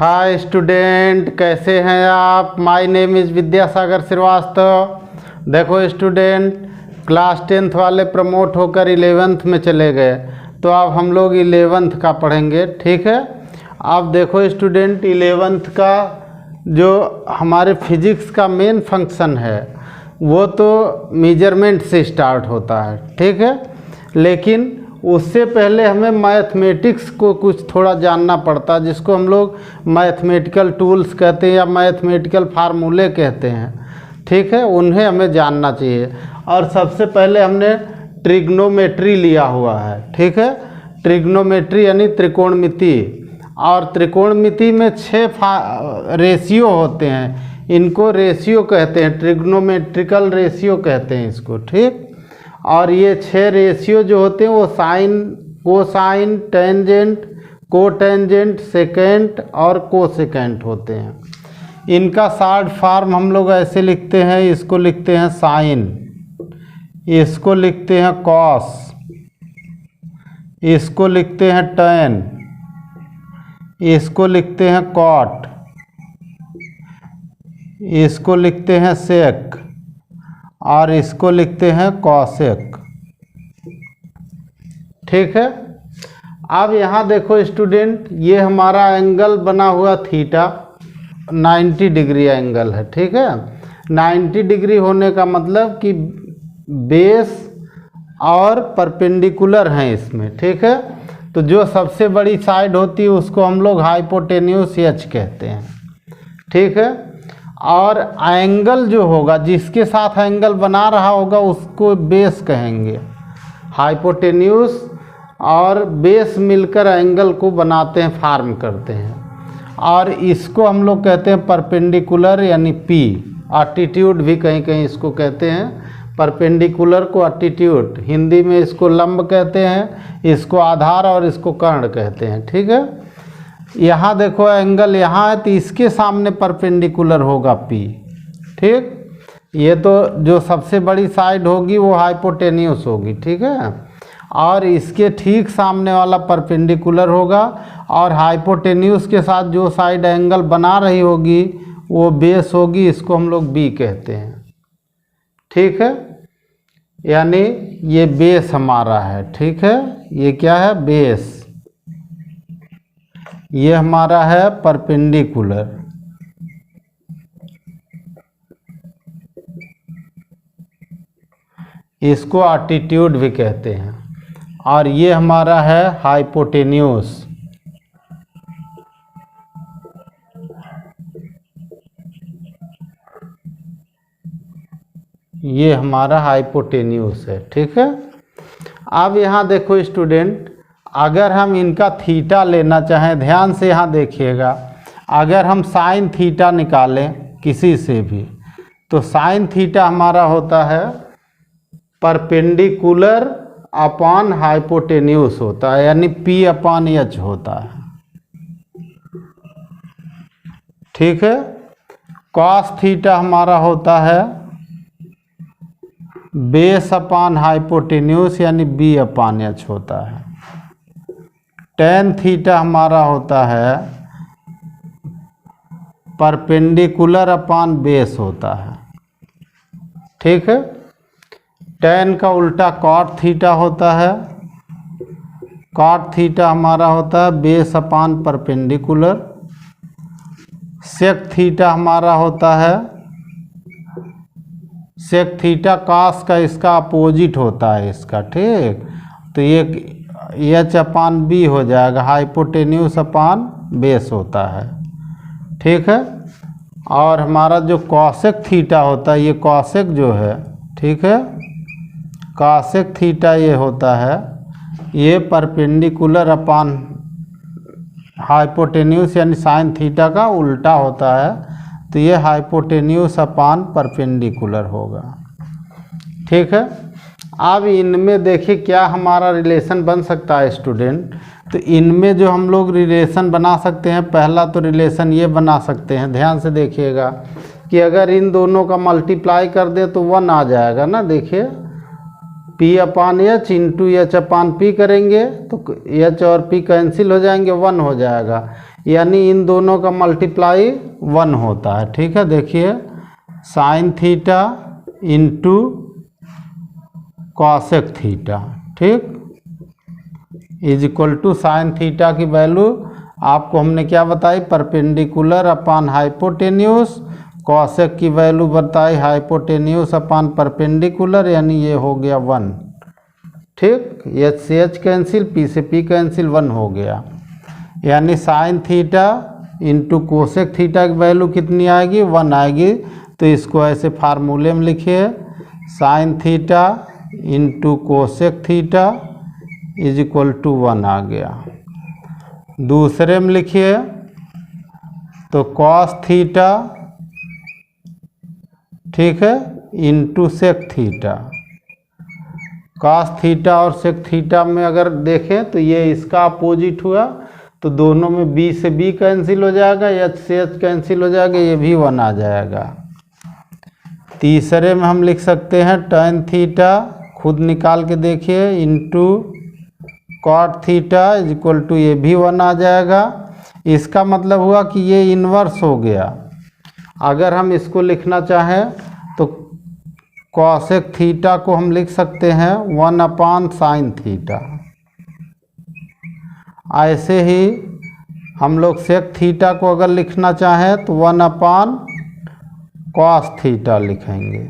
Hi student, कैसे हैं आप। My name is Vidyasagar Shrivastava. देखो स्टूडेंट, क्लास 10th वाले प्रमोट होकर 11th में चले गए, तो अब हम लोग 11th का पढ़ेंगे। ठीक है। अब देखो स्टूडेंट, 11th का जो हमारे फिजिक्स का मेन फंक्शन है वो तो मेजरमेंट से स्टार्ट होता है। ठीक है। लेकिन उससे पहले हमें मैथमेटिक्स को कुछ थोड़ा जानना पड़ता है, जिसको हम लोग मैथमेटिकल टूल्स कहते हैं या मैथमेटिकल फार्मूले कहते हैं। ठीक है, उन्हें हमें जानना चाहिए। और सबसे पहले हमने ट्रिग्नोमेट्री लिया हुआ है। ठीक है, ट्रिग्नोमेट्री यानी त्रिकोणमिति। और त्रिकोणमिति में 6 रेशियो होते हैं, इनको रेशियो कहते हैं, ट्रिग्नोमेट्रिकल रेशियो कहते हैं इसको। ठीक। और ये 6 रेशियो जो होते हैं वो sine, cosine, tangent, cotangent, secant और कोसेकेंट होते हैं। इनका शॉर्ट फॉर्म हम लोग ऐसे लिखते हैं, इसको लिखते हैं साइन, इसको लिखते हैं कॉस, इसको लिखते हैं टेन, इसको लिखते हैं कॉट, इसको लिखते हैं सेक और इसको लिखते हैं कॉसेक। ठीक है। अब यहाँ देखो स्टूडेंट, ये हमारा एंगल बना हुआ थीटा 90 डिग्री एंगल है। ठीक है। 90 डिग्री होने का मतलब कि बेस और परपेंडिकुलर हैं इसमें। ठीक है। तो जो सबसे बड़ी साइड होती है उसको हम लोग हाइपोटेन्यूस एच कहते हैं। ठीक है। और एंगल जो होगा, जिसके साथ एंगल बना रहा होगा, उसको बेस कहेंगे। हाइपोटेन्यूस और बेस मिलकर एंगल को बनाते हैं, फॉर्म करते हैं। और इसको हम लोग कहते हैं परपेंडिकुलर यानी पी। एटीट्यूड भी कहीं कहीं इसको कहते हैं। परपेंडिकुलर को एटीट्यूड, हिंदी में इसको लंब कहते हैं, इसको आधार और इसको कर्ण कहते हैं। ठीक है। यहाँ देखो एंगल यहाँ है, तो इसके सामने परपेंडिकुलर होगा पी। ठीक। ये तो जो सबसे बड़ी साइड होगी वो हाइपोटेन्यूस होगी। ठीक है। और इसके ठीक सामने वाला परपेंडिकुलर होगा, और हाइपोटेन्यूस के साथ जो साइड एंगल बना रही होगी वो बेस होगी, इसको हम लोग बी कहते हैं। ठीक है। यानी ये बेस हमारा है। ठीक है। ये क्या है? बेस। ये हमारा है परपेंडिकुलर। इसको एटीट्यूड भी कहते हैं। और ये हमारा है हाइपोटेन्यूस। ये हमारा हाइपोटेन्यूस है। ठीक है। अब यहाँ देखो स्टूडेंट, अगर हम इनका थीटा लेना चाहें, ध्यान से यहाँ देखिएगा, अगर हम साइन थीटा निकालें किसी से भी, तो साइन थीटा हमारा होता है परपेंडिकुलर अपॉन हाइपोटेन्यूस होता है, यानी पी अपॉन एच होता है। ठीक है। कॉस थीटा हमारा होता है बेस अपॉन हाइपोटेन्यूस, यानी बी अपॉन एच होता है। टेन थीटा हमारा होता है परपेंडिकुलर अपॉन बेस होता है। ठीक है। टेन का उल्टा कॉट थीटा होता है। कॉट थीटा हमारा होता है base upon perpendicular. Sec theta हमारा होता है, सेक थीटा कॉस का इसका अपोजिट होता है इसका। ठीक। तो ये एच अपान बी हो जाएगा, हाइपोटेन्यूस अपान बेस होता है। ठीक है। और हमारा जो कॉसेक थीटा होता है, ये कॉसेक जो है, ठीक है, कॉसेक थीटा ये होता है, ये परपेंडिकुलर अपान हाइपोटेन्यूस यानी साइन थीटा का उल्टा होता है, तो ये हाइपोटेन्यूस अपान परपेंडिकुलर होगा। ठीक है। अब इनमें देखिए क्या हमारा रिलेशन बन सकता है स्टूडेंट। तो इनमें जो हम लोग रिलेशन बना सकते हैं, पहला तो रिलेशन ये बना सकते हैं, ध्यान से देखिएगा, कि अगर इन दोनों का मल्टीप्लाई कर दे तो 1 आ जाएगा ना। देखिए P upon H into H upon P करेंगे तो एच और पी कैंसिल हो जाएंगे, 1 हो जाएगा। यानी इन दोनों का मल्टीप्लाई 1 होता है। ठीक है, देखिए sine theta into cosec theta, ठीक, is equal to sine theta की वैल्यू आपको हमने क्या बताई, परपेंडिकुलर अपॉन हाइपोटेन्यूस, कॉसेक की वैल्यू बताई हाइपोटेन्यूस अपॉन परपेंडिकुलर, यानी ये हो गया 1। ठीक, एच से एच कैंसिल, पी से पी कैंसिल, 1 हो गया। यानी sine theta into cosec theta की वैल्यू कितनी आएगी, 1 आएगी। तो इसको ऐसे फार्मूले में लिखिए, sine theta into cosec theta is equal to 1 आ गया। दूसरे में लिखिए तो कॉस थीटा, ठीक है, into sec theta. Cos theta और सेक थीटा में अगर देखें तो ये इसका अपोजिट हुआ, तो दोनों में बी से बी कैंसिल हो जाएगा, एच से एच कैंसिल हो जाएगा, ये भी 1 आ जाएगा। तीसरे में हम लिख सकते हैं tan थीटा, खुद निकाल के देखिए, into cot theta is equal to, ये भी 1 आ जाएगा। इसका मतलब हुआ कि ये इन्वर्स हो गया। अगर हम इसको लिखना चाहें तो कॉसेक थीटा को हम लिख सकते हैं 1 अपान साइन थीटा। ऐसे ही हम लोग सेक थीटा को अगर लिखना चाहें तो 1 अपान कॉस थीटा लिखेंगे।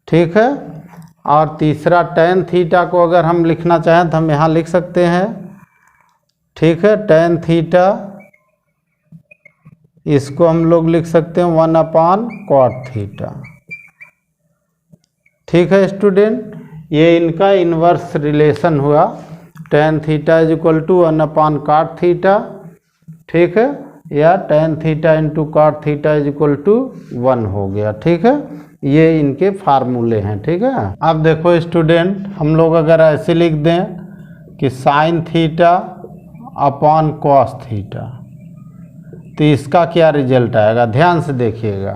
ठीक है, और तीसरा tan थीटा को अगर हम लिखना चाहें तो हम यहाँ लिख सकते हैं। ठीक है, tan थीटा इसको हम लोग लिख सकते हैं 1 अपान कॉट थीटा। ठीक है स्टूडेंट, ये इनका इन्वर्स रिलेशन हुआ, tan theta is equal to 1 upon cot theta. ठीक है, या tan theta into cot theta is equal to 1 हो गया। ठीक है, ये इनके फार्मूले हैं। ठीक है, अब देखो स्टूडेंट, हम लोग अगर ऐसे लिख दें कि sign theta upon cos theta, तो इसका क्या रिजल्ट आएगा, ध्यान से देखिएगा।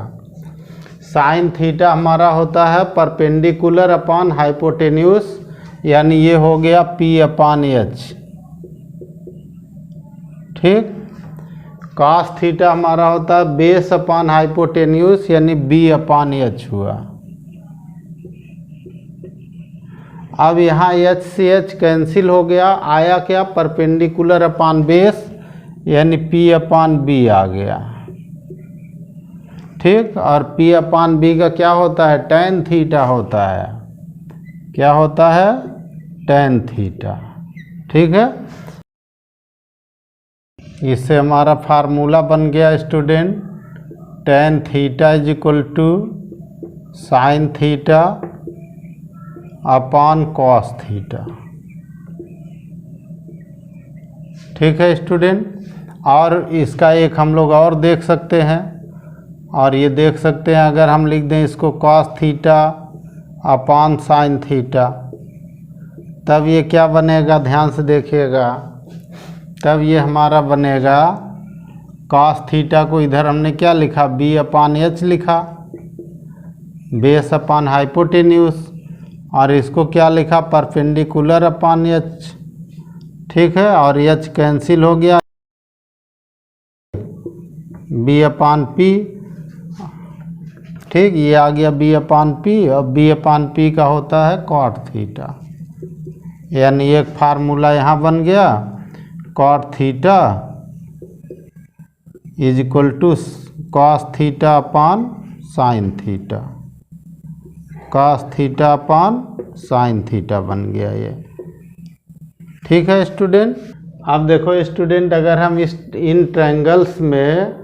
साइन थीटा हमारा होता है परपेंडिकुलर अपॉन हाइपोटेन्यूस, यानी ये हो गया पी अपॉन एच। ठीक, कॉस थीटा हमारा होता है बेस अपॉन हाइपोटेन्यूस, यानी बी अपॉन एच हुआ। अब यहाँ एच से एच कैंसिल हो गया, आया क्या, परपेंडिकुलर अपॉन बेस, यानी पी अपॉन बी आ गया। ठीक, और पी अपॉन बी का क्या होता है, tan थीटा होता है। क्या होता है, tan थीटा। ठीक है, इससे हमारा फार्मूला बन गया student, tan theta is equal to sine theta upon cos theta. ठीक है स्टूडेंट, और इसका एक हम लोग और देख सकते हैं, और ये देख सकते हैं अगर हम लिख दें इसको cos theta upon sine theta, तब ये क्या बनेगा, ध्यान से देखिएगा। तब ये हमारा बनेगा, कॉस थीटा को इधर हमने क्या लिखा, बी अपॉन एच लिखा, बेस अपॉन हाइपोटेन्यूस, और इसको क्या लिखा, परपेंडिकुलर अपॉन एच। ठीक है, और एच कैंसिल हो गया, बी अपॉन पी। ठीक, ये आ गया बी अपॉन पी, और बी अपॉन पी का होता है कॉट थीटा, यानी एक फार्मूला यहाँ बन गया, cot theta is equal to cos theta upon sine theta. Cos theta upon sine theta बन गया ये। ठीक है स्टूडेंट, अब देखो स्टूडेंट, अगर हम इन ट्रायंगल्स में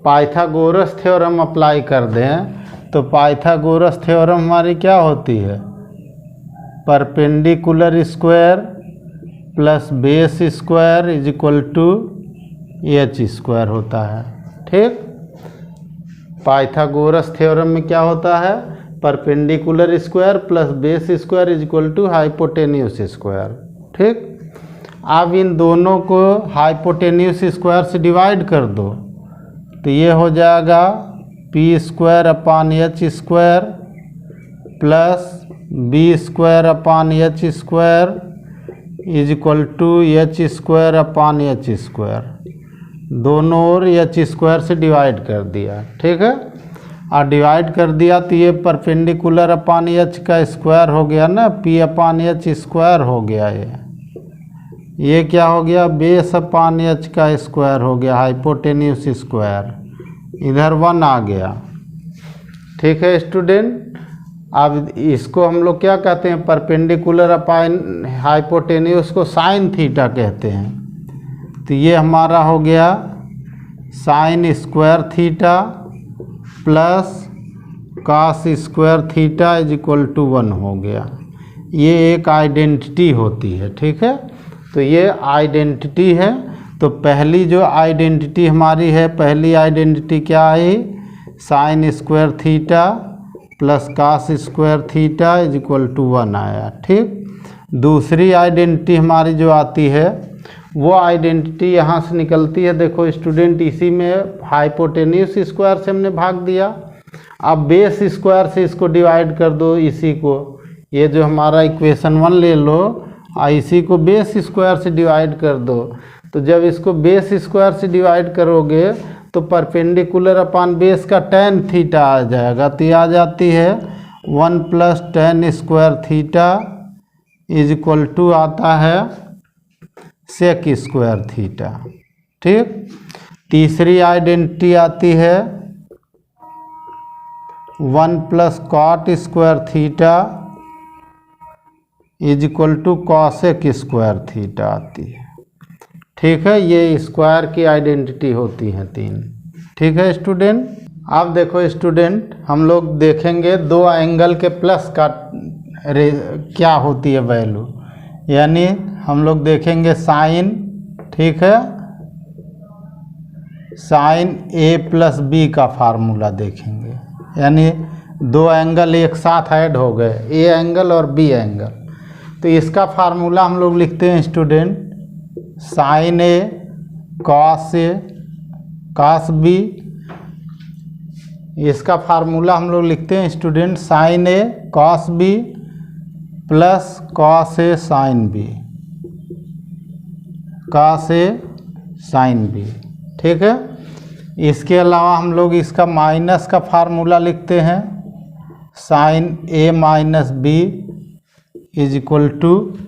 पाइथागोरस थ्योरम अप्लाई कर दें तो पाइथागोरस थ्योरम हमारी क्या होती है, perpendicular square plus base square is equal to H square होता है। ठीक, पाइथागोरस थ्योरम में क्या होता है, perpendicular square plus base square is equal to hypotenuse square. ठीक, अब इन दोनों को हाइपोटेन्यूस स्क्वायर से डिवाइड कर दो, तो ये हो जाएगा P square upon H square plus B square upon H square is equal to H square upon H square, दोनों ओर एच स्क्वायर से डिवाइड कर दिया, ठीक है। और डिवाइड कर दिया तो ये परपेंडिकुलर अपान एच का स्क्वायर हो गया ना, पी अपान एच स्क्वायर हो गया। ये क्या हो गया, बेस अपान एच का स्क्वायर हो गया, हाइपोटेन्यूस स्क्वायर, इधर 1 आ गया, ठीक है स्टूडेंट। अब इसको हम लोग क्या कहते हैं, परपेंडिकुलर अपान हाइपोटेन्यूस को साइन थीटा कहते हैं। तो ये हमारा हो गया sine square theta plus cos square theta is equal to 1 हो गया। ये एक आइडेंटिटी होती है, ठीक है। तो ये आइडेंटिटी है। तो पहली जो आइडेंटिटी हमारी है, पहली आइडेंटिटी क्या आई, sine square theta plus cos square theta is equal to 1 आया, ठीक। दूसरी आइडेंटिटी हमारी जो आती है वो आइडेंटिटी यहाँ से निकलती है, देखो स्टूडेंट, इसी में हाइपोटेन्यूस स्क्वायर से हमने भाग दिया। अब बेस स्क्वायर से इसको डिवाइड कर दो, इसी को, ये जो हमारा इक्वेशन 1 ले लो और इसी को बेस स्क्वायर से डिवाइड कर दो। तो जब इसको बेस स्क्वायर से डिवाइड करोगे तो परपेंडिकुलर अपान बेस का tan थीटा आ जाएगा। तो ये आ जाती है 1 plus tan square theta is equal to आता है सेक स्क्वायर थीटा, ठीक। तीसरी आइडेंटिटी आती है 1 plus cot square theta is equal to cosec square theta आती है, ठीक है। ये स्क्वायर की आइडेंटिटी होती हैं 3, ठीक है स्टूडेंट। अब देखो स्टूडेंट, हम लोग देखेंगे दो एंगल के प्लस का क्या होती है वैल्यू, यानी हम लोग देखेंगे साइन, ठीक है, साइन ए प्लस बी का फार्मूला देखेंगे, यानी दो एंगल एक साथ ऐड हो गए, ए एंगल और बी एंगल। तो इसका फार्मूला हम लोग लिखते हैं student, sign A cos B. इसका फार्मूला हम लोग लिखते हैं student, sign A cos B plus cos A sine B, cos A sine B, ठीक है। इसके अलावा हम लोग इसका माइनस का फार्मूला लिखते हैं, sine A minus B is equal to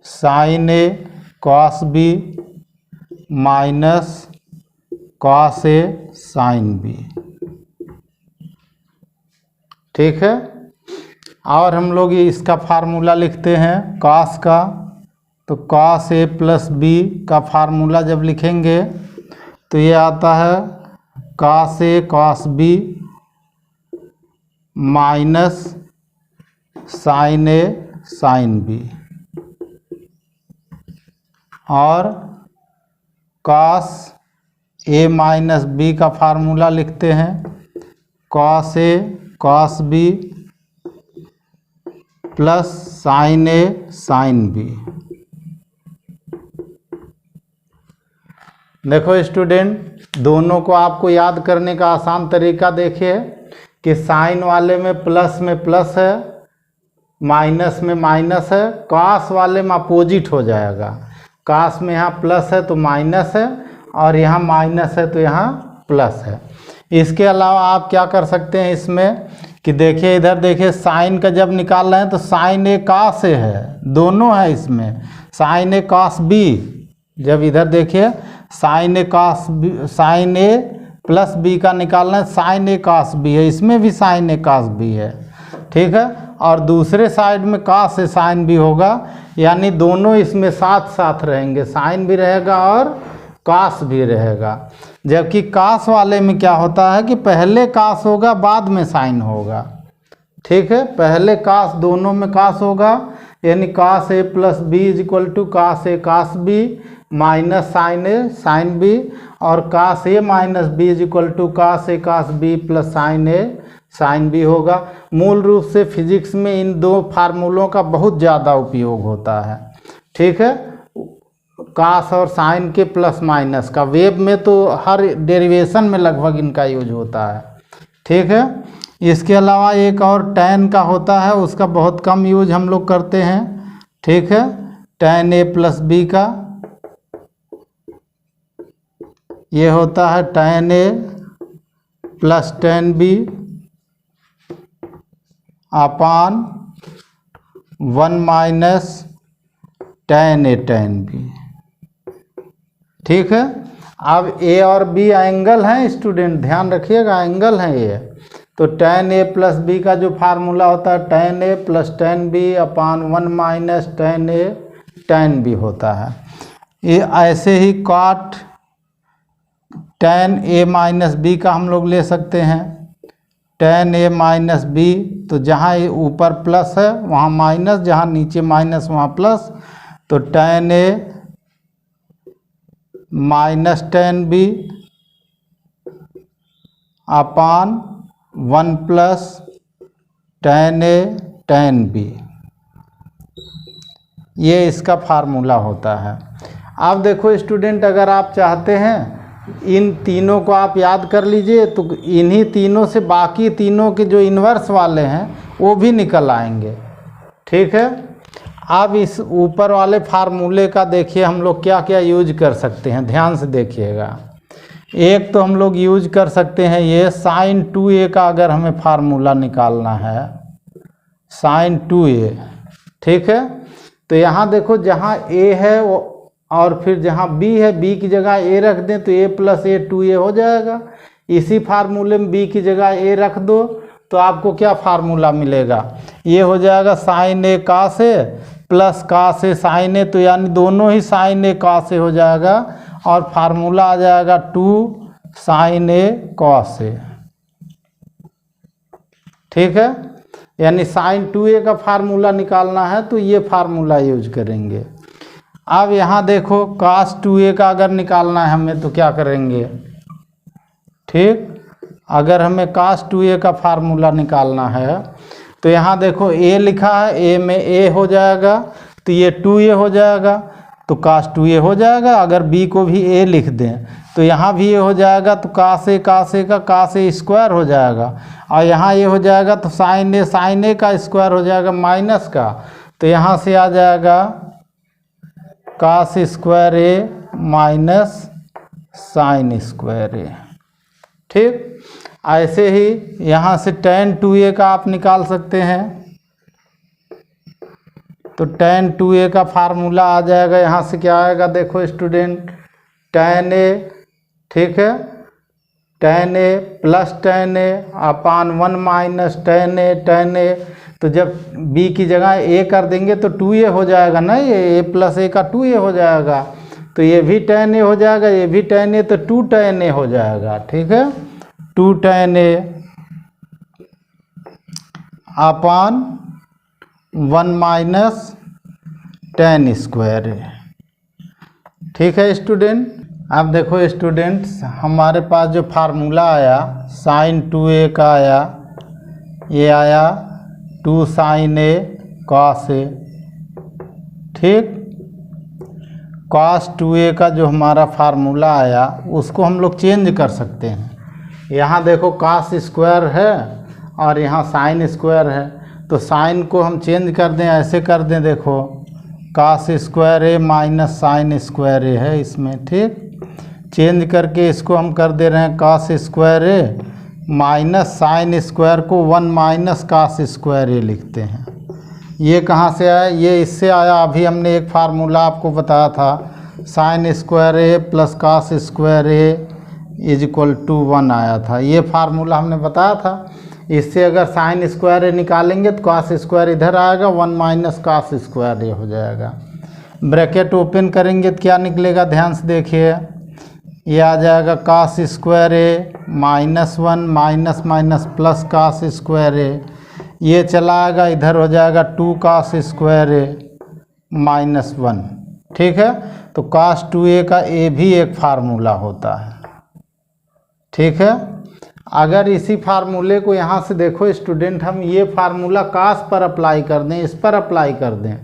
sine A cos B minus cos A sine B, ठीक है। और हम लोग इसका फार्मूला लिखते हैं कॉस का, तो कॉस ए प्लस बी का फार्मूला जब लिखेंगे तो ये आता है cos A cos B minus sine A sine B, और कॉस ए माइनस बी का फार्मूला लिखते हैं cos A cos B plus sine A sine B. देखो स्टूडेंट, दोनों को आपको याद करने का आसान तरीका देखिए कि साइन वाले में प्लस है, माइनस में माइनस है, कॉस वाले में अपोजिट हो जाएगा। कॉस में यहाँ प्लस है तो माइनस है, और यहाँ माइनस है तो यहाँ प्लस है। इसके अलावा आप क्या कर सकते हैं इसमें कि देखिए, इधर देखिए, साइन का जब निकाल रहे हैं तो साइन ए कॉस ए है, दोनों है इसमें, साइन ए कॉस बी। जब इधर देखिए sign A cos B, sign A plus B का निकालना है, साइन ए कॉस बी है, इसमें भी साइन ए कॉस बी है, ठीक है। और दूसरे साइड में कॉस ए साइन बी होगा, यानी दोनों इसमें साथ साथ रहेंगे, साइन भी रहेगा और कॉस भी रहेगा। जबकि कॉस वाले में क्या होता है कि पहले कॉस होगा बाद में साइन होगा, ठीक है। पहले कॉस, दोनों में कॉस होगा, यानी cos A plus B is equal to cos A cos B minus sine A sine B, और cos A minus B is equal to cos A cos B plus sine A sine B होगा। मूल रूप से physics में इन दो फार्मूलों का बहुत ज़्यादा उपयोग होता है, ठीक है। कॉस और साइन के प्लस माइनस का, वेब में तो हर डेरिवेशन में लगभग इनका यूज होता है, ठीक है। इसके अलावा एक और tan का होता है, उसका बहुत कम यूज हम लोग करते हैं, ठीक है। tan a प्लस बी का ये होता है tan a plus tan b upon 1 minus tan a tan b, ठीक है। अब a और b एंगल हैं स्टूडेंट, ध्यान रखिएगा, एंगल हैं ये। तो tan a प्लस b का जो फार्मूला होता है tan a plus tan b upon 1 minus tan a tan b होता है। ये ऐसे ही cot tan a minus b का हम लोग ले सकते हैं, tan a माइनस b, तो जहाँ ये ऊपर प्लस है वहाँ माइनस, जहाँ नीचे माइनस वहाँ प्लस, तो tan a minus tan b upon 1 plus tan a tan b, ये इसका फार्मूला होता है। अब देखो स्टूडेंट, अगर आप चाहते हैं इन तीनों को आप याद कर लीजिए, तो इन्हीं तीनों से बाकी तीनों के जो इन्वर्स वाले हैं वो भी निकल आएंगे, ठीक है। अब इस ऊपर वाले फार्मूले का देखिए हम लोग क्या क्या यूज कर सकते हैं, ध्यान से देखिएगा। एक तो हम लोग यूज कर सकते हैं ये sin 2a का, अगर हमें फार्मूला निकालना है sin 2a, ठीक है। तो यहाँ देखो, जहाँ a है वो और फिर जहाँ b है, b की जगह a रख दें तो a प्लस a 2a हो जाएगा। इसी फार्मूले में b की जगह a रख दो तो आपको क्या फार्मूला मिलेगा, ये हो जाएगा sin a cos a plus cos a sin a, तो यानी दोनों ही sin a cos a हो जाएगा और फार्मूला आ जाएगा 2 sin a cos a, ठीक है। यानी sin 2a का फार्मूला निकालना है तो ये फार्मूला यूज करेंगे। अब यहाँ देखो cos 2a का अगर निकालना है हमें तो क्या करेंगे, ठीक। अगर हमें cos 2a का फार्मूला निकालना है तो यहाँ देखो a लिखा है, a में a हो जाएगा तो ये 2a हो जाएगा, तो cos 2a हो जाएगा। अगर b को भी a लिख दें तो यहाँ भी ये हो जाएगा, तो cos a का cos a स्क्वायर हो जाएगा, और यहाँ ये हो जाएगा तो sin a का स्क्वायर हो जाएगा माइनस का, तो यहाँ से आ जाएगा cos square a minus sin square a, ठीक। ऐसे ही यहाँ से tan 2a का आप निकाल सकते हैं, तो tan 2a का फार्मूला आ जाएगा, यहाँ से क्या आएगा देखो स्टूडेंट, tan a, ठीक है, tan a plus tan a upon 1 minus tan a, तो जब b की जगह a कर देंगे तो 2a हो जाएगा ना, ये a प्लस a का 2a हो जाएगा, तो ये भी tan a हो जाएगा, ये भी tan a, तो 2 tan a हो जाएगा, ठीक है। 2 tan a upon 1 minus tan square a, ठीक है स्टूडेंट। अब देखो स्टूडेंट्स, हमारे पास जो फार्मूला आया sin 2a का आया, ये आया 2 sin a cos a, ठीक। cos 2a का जो हमारा फार्मूला आया उसको हम लोग चेंज कर सकते हैं। यहाँ देखो cos स्क्वायर है और यहाँ sin स्क्वायर है, तो sin को हम चेंज कर दें, ऐसे कर दें, देखो cos square a minus sin square a है इसमें, ठीक। चेंज करके इसको हम कर दे रहे हैं cos square a minus sin square को 1 माइनस cos स्क्वायर a लिखते हैं। ये कहाँ से आया, ये इससे आया, अभी हमने एक फार्मूला आपको बताया था, sin square a plus cos square a is equal to 1 आया था, ये फार्मूला हमने बताया था। इससे अगर sin स्क्वायर a निकालेंगे तो cos स्क्वायर इधर आएगा, 1 माइनस cos स्क्वायर a हो जाएगा। ब्रैकेट ओपन करेंगे तो क्या निकलेगा, ध्यान से देखिए, ये आ जाएगा cos square a minus 1 minus minus plus cos square a, ये चला आएगा, इधर हो जाएगा 2 cos स्क्वायर a माइनस 1, ठीक है। तो cos 2a का a भी एक फार्मूला होता है, ठीक है। अगर इसी फार्मूले को यहाँ से देखो स्टूडेंट, हम ये फार्मूला cos पर अप्लाई कर दें, इस पर अप्लाई कर दें,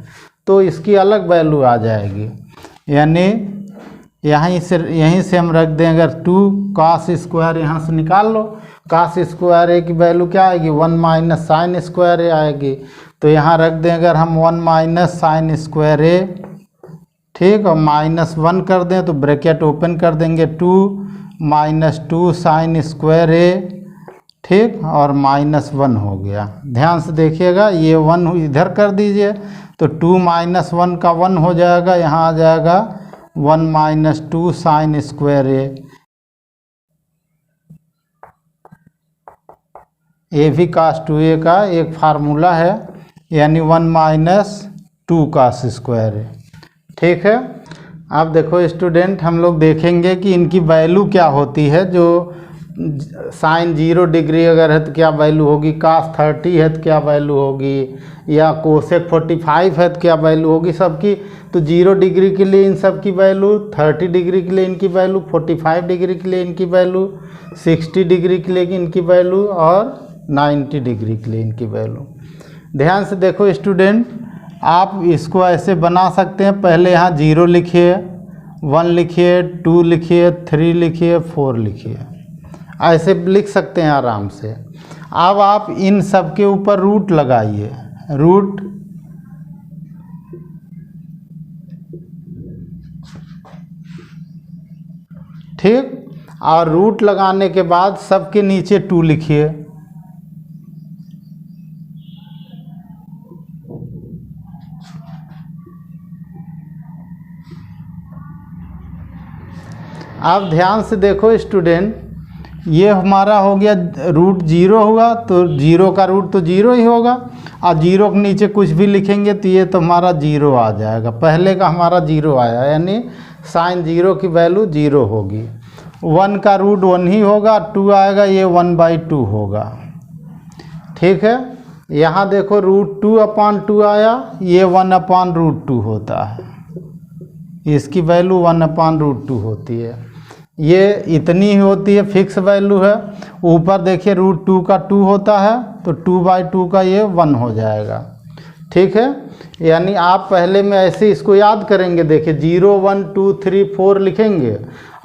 तो इसकी अलग वैल्यू आ जाएगी, यानी यहीं से हम रख दें, अगर 2 cos स्क्वायर यहाँ से निकाल लो, cos स्क्वायर ए की वैल्यू क्या आएगी 1 माइनस साइन स्क्वायर ए आएगी। तो यहाँ रख दें अगर हम 1 माइनस साइन स्क्वायर ए, ठीक, और -1 कर दें तो ब्रैकेट ओपन कर देंगे 2 माइनस 2 साइन स्क्वायर ए, ठीक, और -1 हो गया। ध्यान से देखिएगा, ये 1 इधर कर दीजिए तो 2 माइनस 1 का 1 हो जाएगा, यहाँ आ जाएगा 1 माइनस 2 साइन स्क्वायर ए भी cos 2a का एक फार्मूला है, यानी 1 माइनस 2 cos स्क्वायर ए, ठीक है। अब देखो स्टूडेंट, हम लोग देखेंगे कि इनकी वैल्यू क्या होती है। जो साइन 0 डिग्री अगर है तो क्या वैल्यू होगी, cos 30 है तो क्या वैल्यू होगी, या कोसेक 45 है तो क्या वैल्यू होगी सबकी। तो 0 डिग्री के लिए इन सब की वैल्यू, 30 डिग्री के लिए इनकी वैल्यू, 45 डिग्री के लिए इनकी वैल्यू, 60 डिग्री के लिए इनकी वैल्यू, और 90 डिग्री के लिए इनकी वैल्यू। ध्यान से देखो स्टूडेंट, आप इसको ऐसे बना सकते हैं। पहले यहाँ 0 लिखिए, 1 लिखिए, 2 लिखिए, 3 लिखिए, 4 लिखिए, ऐसे लिख सकते हैं आराम से। अब आप इन सब के ऊपर रूट लगाइए, रूट, ठीक, और रूट लगाने के बाद सबके नीचे 2 लिखिए। अब ध्यान से देखो स्टूडेंट, ये हमारा हो गया रूट 0 हुआ, तो 0 का रूट तो 0 ही होगा, और 0 के नीचे कुछ भी लिखेंगे तो ये तो हमारा 0 आ जाएगा। पहले का हमारा 0 आया, यानी साइन 0 की वैल्यू 0 होगी। 1 का रूट 1 ही होगा, 2 आएगा, ये 1/2 होगा, ठीक है। यहाँ देखो रूट 2/2 आया, ये 1/√2 होता है, इसकी वैल्यू 1/√2 होती है। ये इतनी ही होती है, फिक्स वैल्यू है। ऊपर देखिए रूट 2 का 2 होता है, तो 2/2 का ये 1 हो जाएगा, ठीक है। यानी आप पहले में ऐसे इसको याद करेंगे, देखिए 0 1 2 3 4 लिखेंगे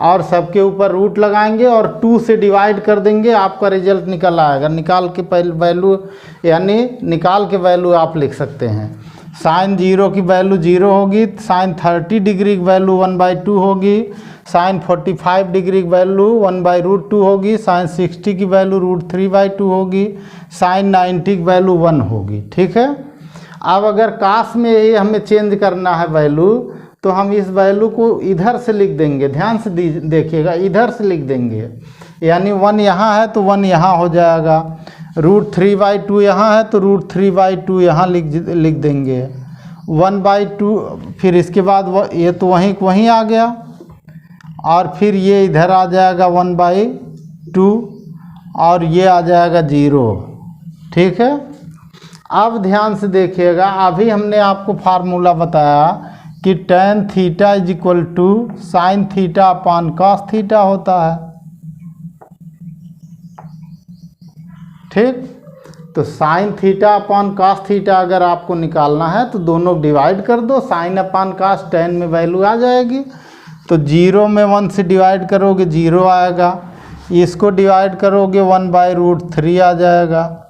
और सबके ऊपर रूट लगाएंगे और 2 से डिवाइड कर देंगे, आपका रिजल्ट निकल आएगा। निकाल के पहले वैल्यू, यानी निकाल के वैल्यू आप लिख सकते हैं। साइन 0 की वैल्यू 0 होगी, साइन 30 डिग्री की वैल्यू 1/2 होगी, साइन 45 डिग्री की वैल्यू 1/√2 होगी, साइन 60 की वैल्यू √3/2 होगी, साइन 90 की वैल्यू 1 होगी, ठीक है। अब अगर कास में ये हमें चेंज करना है वैल्यू, तो हम इस वैल्यू को इधर से लिख देंगे। ध्यान से देखिएगा, इधर से लिख देंगे, यानी 1 यहाँ है तो 1 यहाँ हो जाएगा, √3/2 यहाँ है तो √3/2 यहाँ लिख देंगे, 1/2, फिर इसके बाद ये तो वहीं आ गया, और फिर ये इधर आ जाएगा 1/2, और ये आ जाएगा 0, ठीक है। अब ध्यान से देखिएगा, अभी हमने आपको फार्मूला बताया कि tan theta = sin theta upon cos theta होता है, ठीक। तो sine theta upon cos theta अगर आपको निकालना है तो दोनों डिवाइड कर दो, साइन अपान cos tan में वैल्यू आ जाएगी। तो 0 में 1 से डिवाइड करोगे 0 आएगा, इसको डिवाइड करोगे 1/√3 आ जाएगा,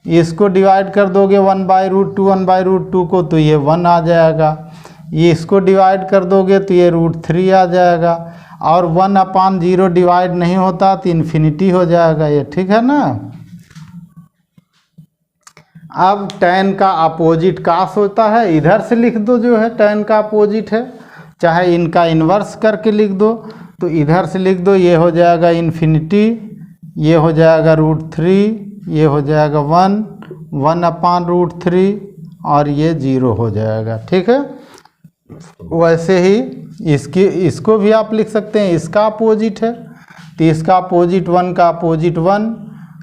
इसको डिवाइड कर दोगे 1/√2 को तो ये 1 आ जाएगा, ये इसको डिवाइड कर दोगे तो ये √3 आ जाएगा, और 1/0 डिवाइड नहीं होता तो इन्फिनिटी हो जाएगा ये, ठीक है ना। अब tan का अपोजिट कास होता है, इधर से लिख दो, जो है tan का अपोजिट है, चाहे इनका इन्वर्स करके लिख दो, तो इधर से लिख दो, ये हो जाएगा इन्फिनिटी, ये हो जाएगा √3, ये हो जाएगा 1/√3, और ये 0 हो जाएगा, ठीक है। वैसे ही इसको भी आप लिख सकते हैं, इसका अपोजिट है तो इसका अपोजिट 1 का अपोजिट 1,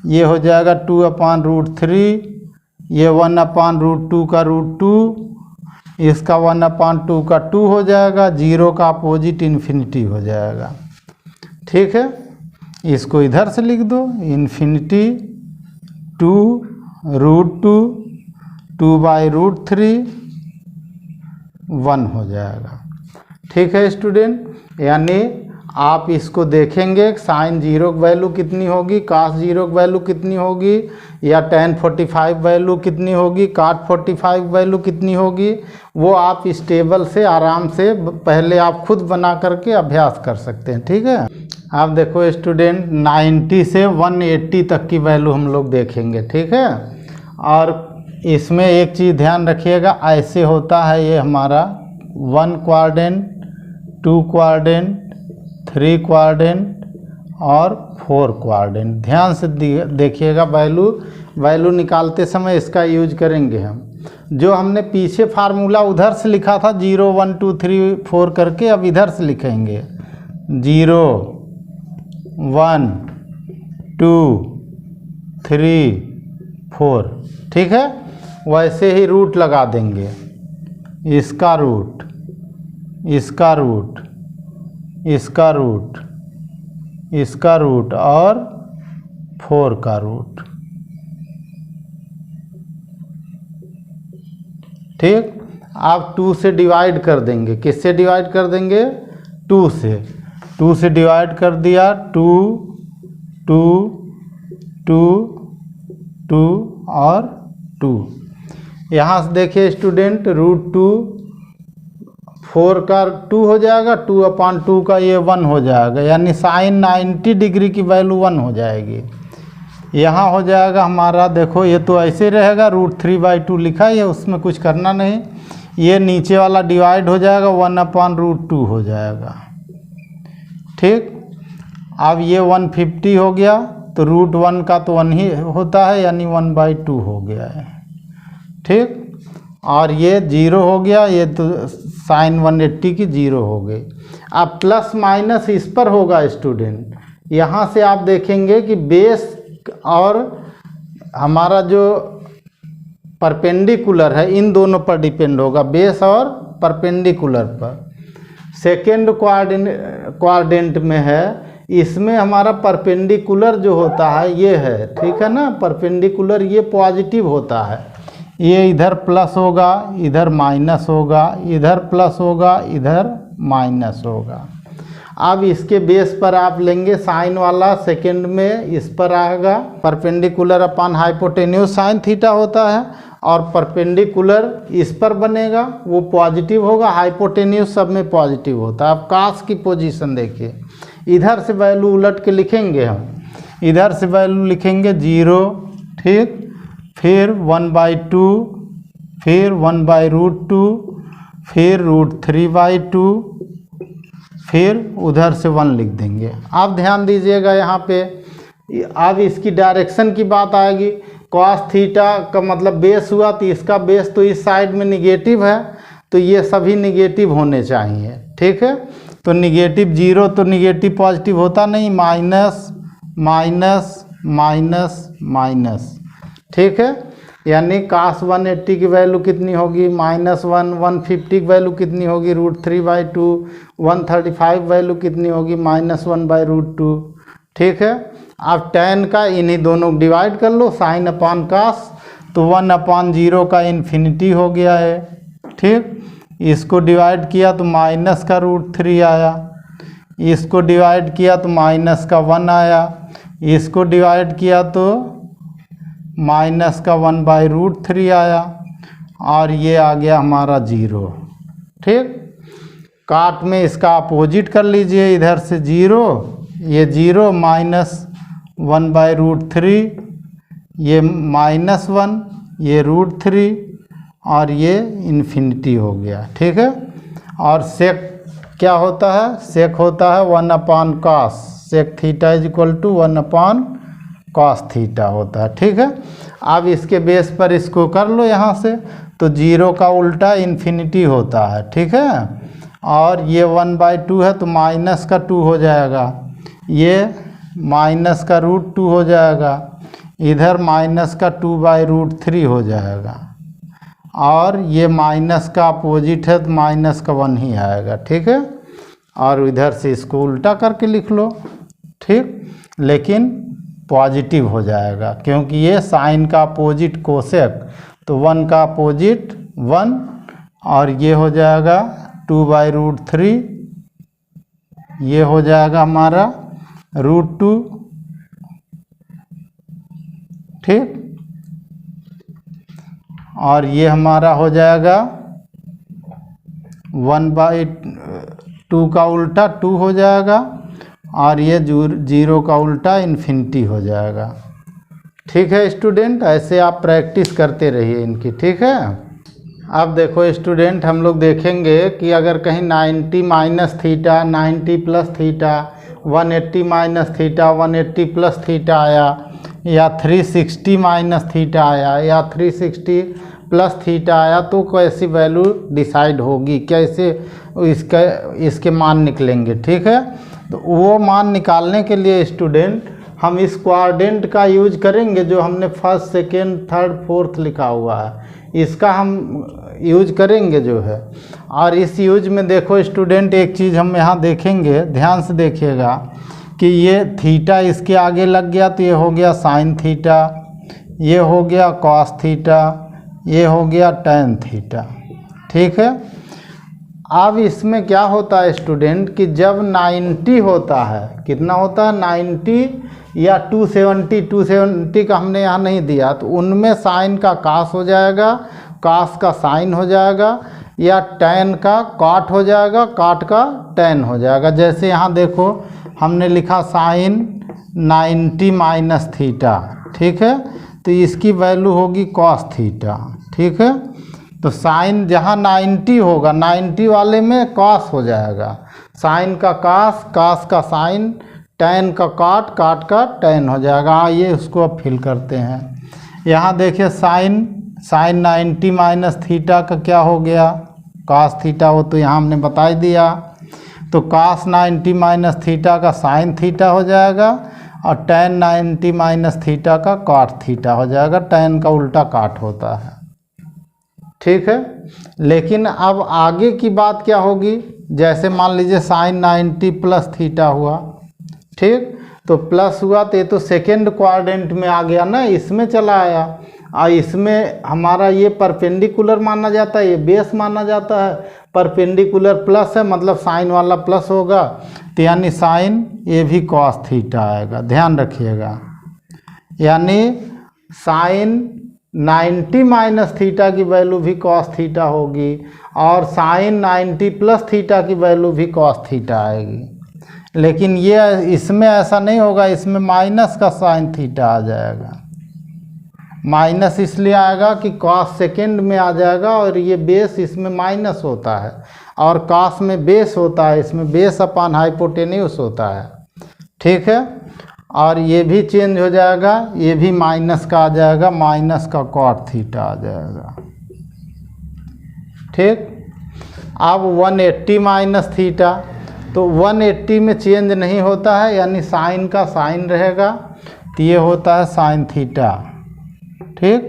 ये हो जाएगा 2/√3, ये 1/√2 का √2, इसका 1/2 का 2 हो जाएगा, 0 का अपोजिट इन्फिनिटी हो जाएगा, ठीक है। इसको इधर से लिख दो, इन्फिनिटी 2√2 2/√3 1 हो जाएगा, ठीक है स्टूडेंट। यानी आप इसको देखेंगे साइन 0 की वैल्यू कितनी होगी, cos 0 की वैल्यू कितनी होगी, या tan 45 वैल्यू कितनी होगी, cot 45 वैल्यू कितनी होगी, वो आप इस टेबल से आराम से पहले आप खुद बना करके अभ्यास कर सकते हैं। ठीक है, आप देखो स्टूडेंट 90 से 180 तक की वैल्यू हम लोग देखेंगे। ठीक है, और इसमें एक चीज़ ध्यान रखिएगा, ऐसे होता है ये हमारा 1 क्वाड्रेंट, 2 क्वाड्रेंट, 3 क्वाड्रेंट और 4 क्वाड्रेंट। ध्यान से देखिएगा, वैल्यू निकालते समय इसका यूज करेंगे हम। जो हमने पीछे फार्मूला उधर से लिखा था 0 1 2 3 4 करके, अब इधर से लिखेंगे 0 1 2 3 4। ठीक है, वैसे ही रूट लगा देंगे, इसका रूट, इसका रूट, इसका रूट, इसका रूट और 4 का रूट। ठीक, आप 2 से डिवाइड कर देंगे। किससे डिवाइड कर देंगे? 2 से। 2 से डिवाइड कर दिया, 2 2 2 2 और 2। यहाँ से देखिए स्टूडेंट, √2 4 का 2 हो जाएगा, 2/2 का ये 1 हो जाएगा, यानी साइन 90 डिग्री की वैल्यू 1 हो जाएगी। यहाँ हो जाएगा हमारा, देखो ये तो ऐसे रहेगा, √3/2 लिखा है, उसमें कुछ करना नहीं। ये नीचे वाला डिवाइड हो जाएगा, 1/√2 हो जाएगा। ठीक, अब ये 150 हो गया, तो √1 का तो 1 ही होता है, यानी 1/2 हो गया है। ठीक, और ये 0 हो गया, ये तो साइन 180 की 0 हो गई। अब प्लस माइनस इस पर होगा स्टूडेंट। यहाँ से आप देखेंगे कि बेस और हमारा जो परपेंडिकुलर है, इन दोनों पर डिपेंड होगा, बेस और परपेंडिकुलर पर। सेकेंड क्वाड्रेंट में है, इसमें हमारा परपेंडिकुलर जो होता है ये है, ठीक है ना, परपेंडिकुलर ये पॉजिटिव होता है। ये इधर प्लस होगा, इधर माइनस होगा, इधर प्लस होगा, इधर माइनस होगा। अब इसके बेस पर आप लेंगे साइन वाला, सेकंड में इस पर आएगा, perpendicular upon hypotenuse sign theta होता है, और परपेंडिकुलर इस पर बनेगा, वो पॉजिटिव होगा, हाइपोटेन्यूज सब में पॉजिटिव होता है। अब कास की पोजीशन देखिए, इधर से वैल्यू उलट के लिखेंगे हम, इधर से वैल्यू लिखेंगे 0, ठीक, फिर 1/2, फिर 1/√2, फिर √3/2, फिर उधर से 1 लिख देंगे। अब ध्यान दीजिएगा यहाँ पे, अब इसकी डायरेक्शन की बात आएगी। कॉस थीटा का मतलब बेस हुआ, तो इसका बेस तो इस साइड में निगेटिव है, तो ये सभी निगेटिव होने चाहिए। ठीक है, तो निगेटिव 0 तो निगेटिव पॉजिटिव होता नहीं, माइनस माइनस माइनस माइनस। ठीक है, यानी cos 180 की वैल्यू कितनी होगी, -1, 150 की वैल्यू कितनी होगी, √3/2, 135 वैल्यू कितनी होगी, -1/√2। ठीक है, अब tan का इन्हीं दोनों डिवाइड कर लो, साइन अपॉन कास, तो 1/0 का इन्फिनिटी हो गया है। ठीक, इसको डिवाइड किया तो माइनस का √3 आया, इसको डिवाइड किया तो माइनस का 1 आया, इसको डिवाइड किया तो माइनस का 1/√3 आया, और ये आ गया हमारा 0। ठीक, काट में इसका अपोजिट कर लीजिए, इधर से 0, ये 0 -1/√3, ये -1, ये √3, और ये इन्फिनिटी हो गया। ठीक है, और सेक क्या होता है, सेक होता है 1/cos, sec theta = 1/cos theta होता है। ठीक है, अब इसके बेस पर इसको कर लो यहाँ से, तो 0 का उल्टा इन्फिनिटी होता है। ठीक है, और ये 1/2 है, तो माइनस का 2 हो जाएगा, ये माइनस का √2 हो जाएगा, इधर माइनस का 2/√3 हो जाएगा, और ये माइनस का अपोजिट है, तो माइनस का 1 ही आएगा। ठीक है, और इधर से इसको उल्टा करके लिख लो। ठीक, लेकिन पॉजिटिव हो जाएगा, क्योंकि ये साइन का अपोजिट कोसेक, तो 1 का अपोजिट 1, और ये हो जाएगा 2/√3, ये हो जाएगा हमारा √2, ठीक। और ये हमारा हो जाएगा 1/2 का उल्टा 2 हो जाएगा, और ये 0 का उल्टा इन्फिनिटी हो जाएगा। ठीक है स्टूडेंट, ऐसे आप प्रैक्टिस करते रहिए इनकी, ठीक है। अब देखो स्टूडेंट, हम लोग देखेंगे कि अगर कहीं 90 minus theta, 90 plus theta, 180 minus theta, 180 plus theta आया, या 360 माइनस थीटा आया, या 360 प्लस थीटा आया, तो कैसी वैल्यू डिसाइड होगी, कैसे इसके मान निकलेंगे, ठीक है। तो वो मान निकालने के लिए स्टूडेंट हम इस क्वाड्रेंट का यूज करेंगे, जो हमने फर्स्ट, सेकेंड, थर्ड, फोर्थ लिखा हुआ है, इसका हम यूज करेंगे जो है। और इस यूज में देखो स्टूडेंट, एक चीज़ हम यहाँ देखेंगे, ध्यान से देखिएगा कि ये थीटा इसके आगे लग गया तो ये हो गया साइन थीटा, ये हो गया कॉस थीटा, ये हो गया टैन थीटा, ठीक है। अब इसमें क्या होता है स्टूडेंट कि जब 90 होता है, कितना होता है 90 या 270 का हमने यहाँ नहीं दिया, तो उनमें साइन का कास हो जाएगा, कास का साइन हो जाएगा, या टैन का कॉट हो जाएगा, कॉट का टैन हो जाएगा। जैसे यहाँ देखो हमने लिखा साइन 90 माइनस थीटा, ठीक है, तो इसकी वैल्यू होगी कॉस थीटा, ठीक है। तो साइन जहाँ 90 होगा, 90 वाले में कॉस हो जाएगा, साइन का कास, कास का साइन, टैन का काट, काट का टैन हो जाएगा। आइए उसको अब फिल करते हैं। यहाँ देखिए साइन 90 माइनस थीटा का क्या हो गया, कास थीटा, वो तो यहाँ हमने बता ही दिया। तो कास 90 माइनस थीटा का साइन थीटा हो जाएगा, और टैन 90 माइनस थीटा का काट थीटा हो जाएगा। टैन का उल्टा काट होता है, ठीक है। लेकिन अब आगे की बात क्या होगी, जैसे मान लीजिए साइन 90 प्लस थीटा हुआ, ठीक, तो प्लस हुआ तो ये तो सेकेंड क्वाड्रेंट में आ गया ना, इसमें चला आया, और इसमें हमारा ये परपेंडिकुलर माना जाता है, ये बेस माना जाता है, परपेंडिकुलर प्लस है, मतलब साइन वाला प्लस होगा, तो यानी साइन ये भी कॉस थीटा आएगा, ध्यान रखिएगा। यानी साइन 90 माइनस थीटा की वैल्यू भी कॉस थीटा होगी, और साइन 90 प्लस थीटा की वैल्यू भी कॉस थीटा आएगी। लेकिन ये इसमें ऐसा नहीं होगा, इसमें माइनस का साइन थीटा आ जाएगा। माइनस इसलिए आएगा कि कॉस सेकेंड में आ जाएगा, और ये बेस इसमें माइनस होता है, और कॉस में बेस होता है, इसमें बेस अपॉन हाइपोटेन्यूस होता है, ठीक है। और ये भी चेंज हो जाएगा, ये भी माइनस का आ जाएगा, माइनस का कॉट थीटा आ जाएगा, ठीक। अब 180 माइनस थीटा, तो 180 में चेंज नहीं होता है, यानी साइन का साइन रहेगा, तो ये होता है साइन थीटा, ठीक।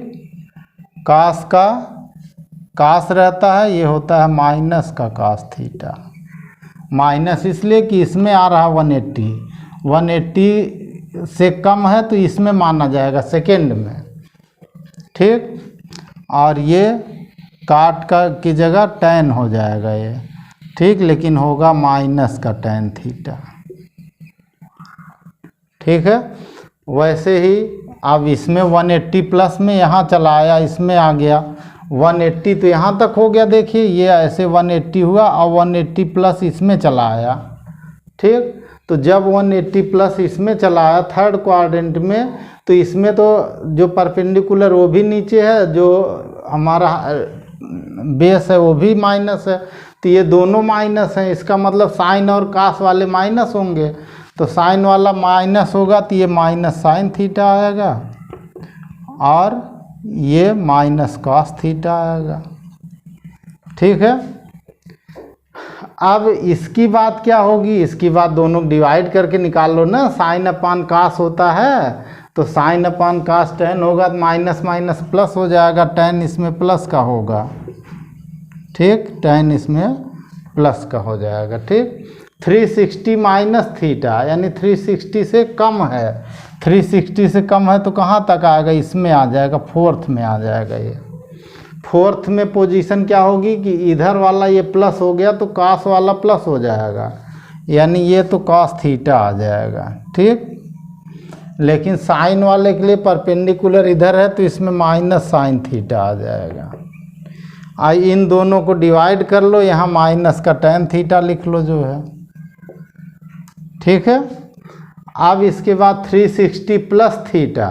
कास का कास रहता है, ये होता है माइनस का कास थीटा। माइनस इसलिए कि इसमें आ रहा 180 से कम है, तो इसमें माना जाएगा सेकेंड में, ठीक। और ये काट का की जगह टैन हो जाएगा ये, ठीक, लेकिन होगा माइनस का टैन थीटा, ठीक है। वैसे ही अब इसमें 180 प्लस में यहाँ चला आया, इसमें आ गया 180, तो यहाँ तक हो गया, देखिए ये ऐसे 180 हुआ, और 180 प्लस इसमें चला आया, ठीक। तो जब 180 प्लस इसमें चला आया थर्ड क्वाड्रेंट में, तो इसमें तो जो परपेंडिकुलर वो भी नीचे है, जो हमारा बेस है वो भी माइनस है, तो ये दोनों माइनस हैं, इसका मतलब साइन और कास वाले माइनस होंगे, तो साइन वाला माइनस होगा, तो ये माइनस साइन थीटा आएगा, और ये माइनस कॉस थीटा आएगा, ठीक है। अब इसकी बात क्या होगी, इसकी बात दोनों डिवाइड करके निकाल लो ना, साइन अपान कास होता है, तो साइन अपान कास टैन होगा, तो माइनस माइनस प्लस हो जाएगा, टैन इसमें प्लस का होगा, ठीक, टैन इसमें प्लस का हो जाएगा, ठीक। 360 माइनस थीटा, यानी 360 से कम है, 360 से कम है तो कहाँ तक आएगा, इसमें आ जाएगा, फोर्थ में आ जाएगा। ये फोर्थ में पोजीशन क्या होगी कि इधर वाला ये प्लस हो गया, तो कास वाला प्लस हो जाएगा, यानी ये तो कॉस थीटा आ जाएगा, ठीक। लेकिन साइन वाले के लिए परपेंडिकुलर इधर है तो इसमें माइनस साइन थीटा आ जाएगा। इन दोनों को डिवाइड कर लो, यहाँ माइनस का टेन थीटा लिख लो जो है, ठीक है। अब इसके बाद 360 प्लस थीटा,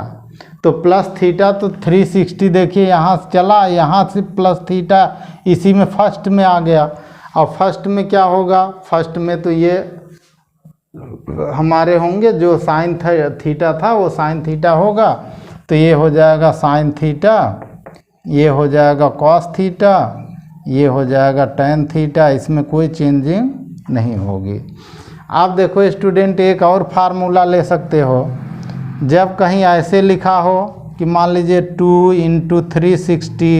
तो प्लस थीटा तो 360 देखिए यहाँ से चला, यहाँ से प्लस थीटा इसी में फर्स्ट में आ गया। और फर्स्ट में क्या होगा, फर्स्ट में तो ये हमारे होंगे जो साइन थीटा था वो साइन थीटा होगा, तो ये हो जाएगा साइन थीटा, ये हो जाएगा कॉस थीटा, ये हो जाएगा टेन थीटा, इसमें कोई चेंजिंग नहीं होगी। आप देखो स्टूडेंट एक और फार्मूला ले सकते हो, जब कहीं ऐसे लिखा हो कि मान लीजिए 2 × 360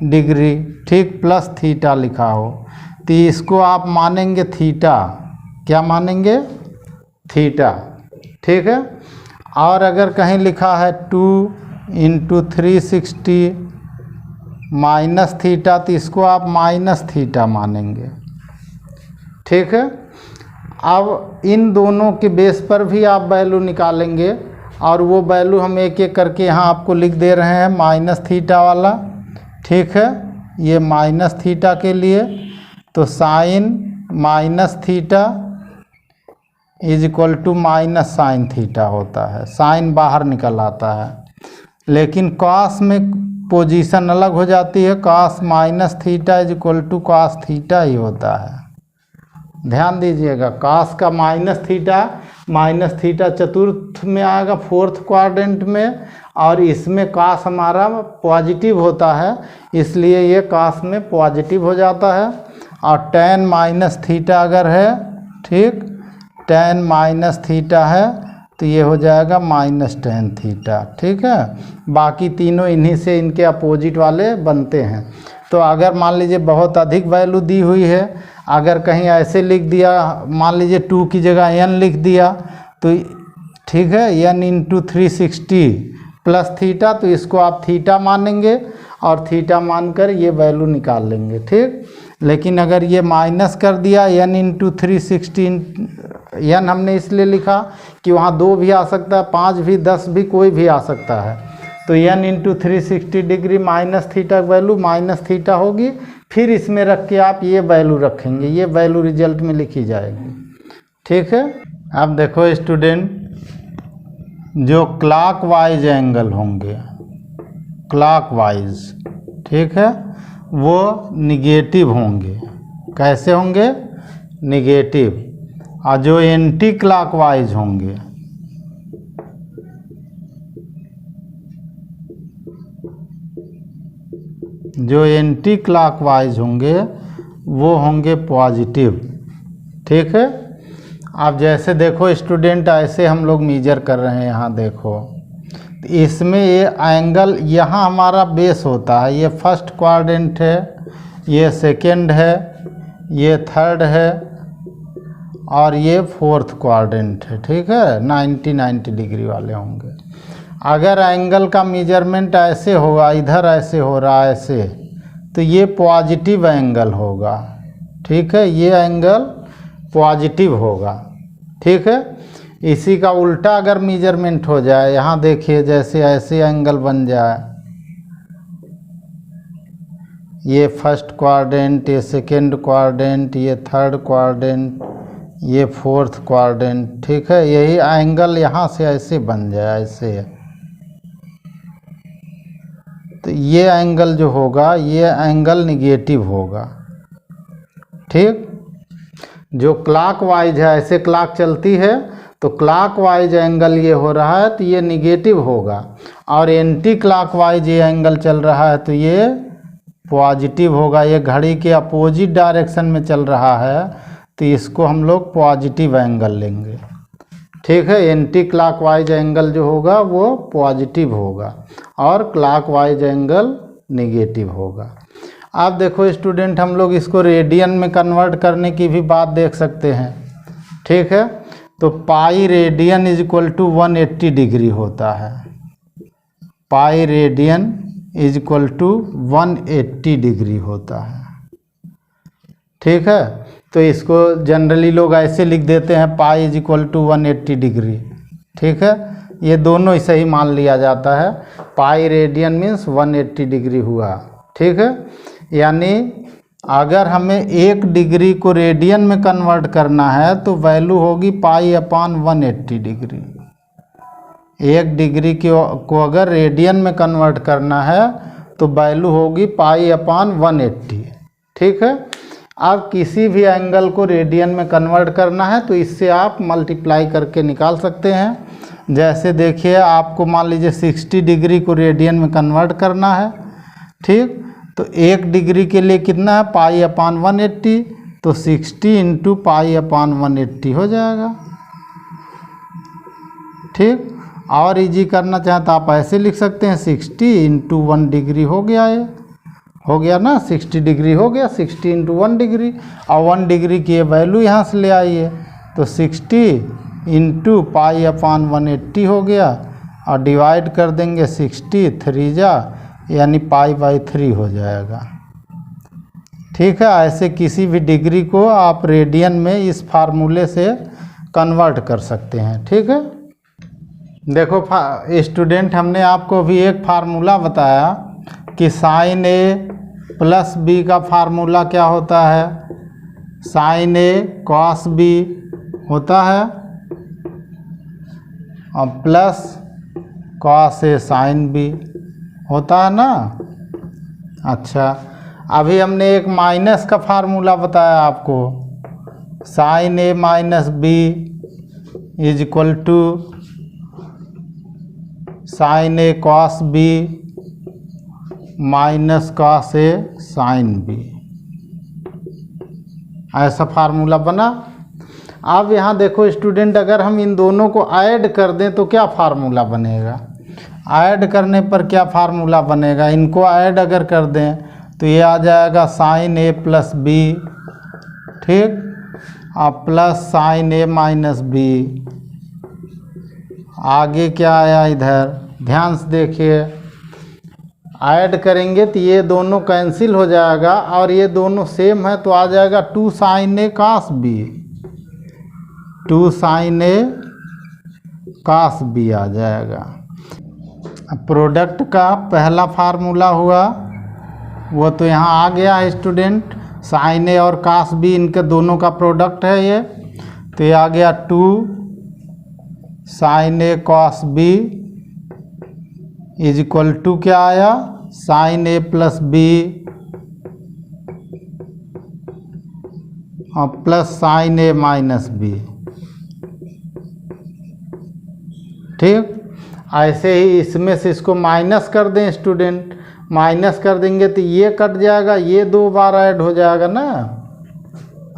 डिग्री, ठीक, प्लस थीटा लिखा हो, तो इसको आप मानेंगे थीटा, क्या मानेंगे, थीटा, ठीक है। और अगर कहीं लिखा है 2 × 360 माइनस थीटा, तो इसको आप माइनस थीटा मानेंगे, ठीक है। अब इन दोनों के बेस पर भी आप वैल्यू निकालेंगे, और वो वैल्यू हम एक एक करके यहाँ आपको लिख दे रहे हैं, माइनस थीटा वाला, ठीक है। ये माइनस थीटा के लिए तो sine minus theta is equal to minus sine theta होता है, साइन बाहर निकल आता है। लेकिन कॉस में पोजीशन अलग हो जाती है, cos minus theta is equal to cos theta ही होता है, ध्यान दीजिएगा। कॉस का माइनस थीटा चतुर्थ में आएगा, फोर्थ क्वाड्रेंट में, और इसमें कॉस हमारा पॉजिटिव होता है, इसलिए ये कॉस में पॉजिटिव हो जाता है। और टेन माइनस थीटा अगर है, ठीक, टेन माइनस थीटा है तो ये हो जाएगा माइनस टेन थीटा, ठीक है। बाकी तीनों इन्हीं से इनके अपोजिट वाले बनते हैं। तो अगर मान लीजिए बहुत अधिक वैल्यू दी हुई है, अगर कहीं ऐसे लिख दिया, मान लीजिए 2 की जगह n लिख दिया, तो ठीक है, n × 360 प्लस थीटा, तो इसको आप थीटा मानेंगे और थीटा मानकर ये वैल्यू निकाल लेंगे, ठीक। लेकिन अगर ये माइनस कर दिया n × 360, n हमने इसलिए लिखा कि वहाँ 2 भी आ सकता है, 5 भी, 10 भी, कोई भी आ सकता है। तो n × 360 degree minus theta value minus theta होगी, फिर इसमें रख के आप ये वैल्यू रखेंगे, ये वैल्यू रिजल्ट में लिखी जाएगी, ठीक है। अब देखो स्टूडेंट, जो क्लॉकवाइज एंगल होंगे, क्लॉकवाइज, ठीक है, वो निगेटिव होंगे। कैसे होंगे, निगेटिव। और जो एंटी क्लॉकवाइज होंगे, जो एंटी क्लॉकवाइज होंगे वो होंगे पॉजिटिव, ठीक है। अब जैसे देखो स्टूडेंट, ऐसे हम लोग मेजर कर रहे हैं, यहाँ देखो, इसमें ये एंगल, यहाँ हमारा बेस होता है, ये फर्स्ट क्वाड्रेंट है, ये सेकंड है, ये थर्ड है, और ये फोर्थ क्वाड्रेंट है, ठीक है। 90 डिग्री वाले होंगे। अगर एंगल का मेजरमेंट ऐसे होगा, इधर ऐसे हो रहा है ऐसे, तो ये पॉजिटिव एंगल होगा, ठीक है, ये एंगल पॉजिटिव होगा, ठीक है। इसी का उल्टा अगर मेजरमेंट हो जाए, यहाँ देखिए जैसे ऐसे एंगल बन जाए, ये फर्स्ट क्वाड्रेंट, ये सेकंड क्वाड्रेंट, ये थर्ड क्वाड्रेंट, ये फोर्थ क्वाड्रेंट, ठीक है, यही एंगल यहाँ से ऐसे बन जाए, ऐसे, तो ये एंगल जो होगा, ये एंगल निगेटिव होगा, ठीक। जो क्लॉकवाइज है, ऐसे क्लॉक चलती है तो क्लॉकवाइज एंगल ये हो रहा है तो ये निगेटिव होगा, और एंटी क्लॉकवाइज ये एंगल चल रहा है तो ये पॉजिटिव होगा। ये घड़ी के अपोजिट डायरेक्शन में चल रहा है तो इसको हम लोग पॉजिटिव एंगल लेंगे, ठीक है। एंटी क्लॉकवाइज एंगल जो होगा वो पॉजिटिव होगा और क्लॉकवाइज एंगल निगेटिव होगा। आप देखो स्टूडेंट, हम लोग इसको रेडियन में कन्वर्ट करने की भी बात देख सकते हैं, ठीक है। तो pi radian is equal to 180 degree होता है, pi radian is equal to 180 degree होता है, ठीक है। तो इसको जनरली लोग ऐसे लिख देते हैं pi is equal to 180 degree. ठीक है, ये दोनों ऐसे ही मान लिया जाता है। पाई रेडियन मीन्स 180 डिग्री हुआ। ठीक है, यानी अगर हमें 1 डिग्री को रेडियन में कन्वर्ट करना है तो वैल्यू होगी पाई अपान 180 डिग्री। 1 डिग्री को अगर रेडियन में कन्वर्ट करना है तो वैल्यू होगी पाई अपान 180। ठीक है, अब किसी भी एंगल को रेडियन में कन्वर्ट करना है तो इससे आप मल्टीप्लाई करके निकाल सकते हैं। जैसे देखिए, आपको मान लीजिए 60 डिग्री को रेडियन में कन्वर्ट करना है। ठीक, तो 1 डिग्री के लिए कितना है, पाई अपान 180, तो 60 इंटू पाई अपान 180 हो जाएगा। ठीक, और इजी करना चाहें तो आप ऐसे लिख सकते हैं 60 इंटू 1 डिग्री हो गया, ये हो गया ना, 60 डिग्री हो गया, 60 इंटू 1 डिग्री, और 1 डिग्री की वैल्यू यहाँ से ले आइए तो 60 इंटू पाई अपान 180 हो गया, और डिवाइड कर देंगे 60 3 जा, यानी पाई बाई 3 हो जाएगा। ठीक है, ऐसे किसी भी डिग्री को आप रेडियन में इस फार्मूले से कन्वर्ट कर सकते हैं। ठीक है, देखो स्टूडेंट, हमने आपको भी एक फार्मूला बताया कि साइन ए प्लस बी का फार्मूला क्या होता है, साइन ए कॉस बी होता है और plus cos A sine B होता है ना। अच्छा, अभी हमने एक माइनस का फार्मूला बताया आपको, sine A minus B is equal to sine A cos B minus cos A sine B, ऐसा फार्मूला बना। अब यहाँ देखो स्टूडेंट, अगर हम इन दोनों को ऐड कर दें तो क्या फार्मूला बनेगा, ऐड करने पर क्या फार्मूला बनेगा, इनको ऐड अगर कर दें तो ये आ जाएगा साइन ए प्लस बी। ठीक, और plus sine A minus B. आगे क्या आया, इधर ध्यान से देखिए, ऐड करेंगे तो ये दोनों कैंसिल हो जाएगा और ये दोनों सेम है तो आ जाएगा 2 sine A cos B, 2 sine A cos B आ जाएगा। प्रोडक्ट का पहला फार्मूला हुआ वो तो यहाँ आ गया है स्टूडेंट, साइन ए और कॉस बी इनके दोनों का प्रोडक्ट है ये, तो ये आ गया 2 sine A cos B is equal to क्या आया, साइन ए प्लस बी और plus sine A minus B. ठीक, ऐसे ही इसमें से इसको माइनस कर दें स्टूडेंट, माइनस कर देंगे तो ये कट जाएगा, ये 2 बार ऐड हो जाएगा ना।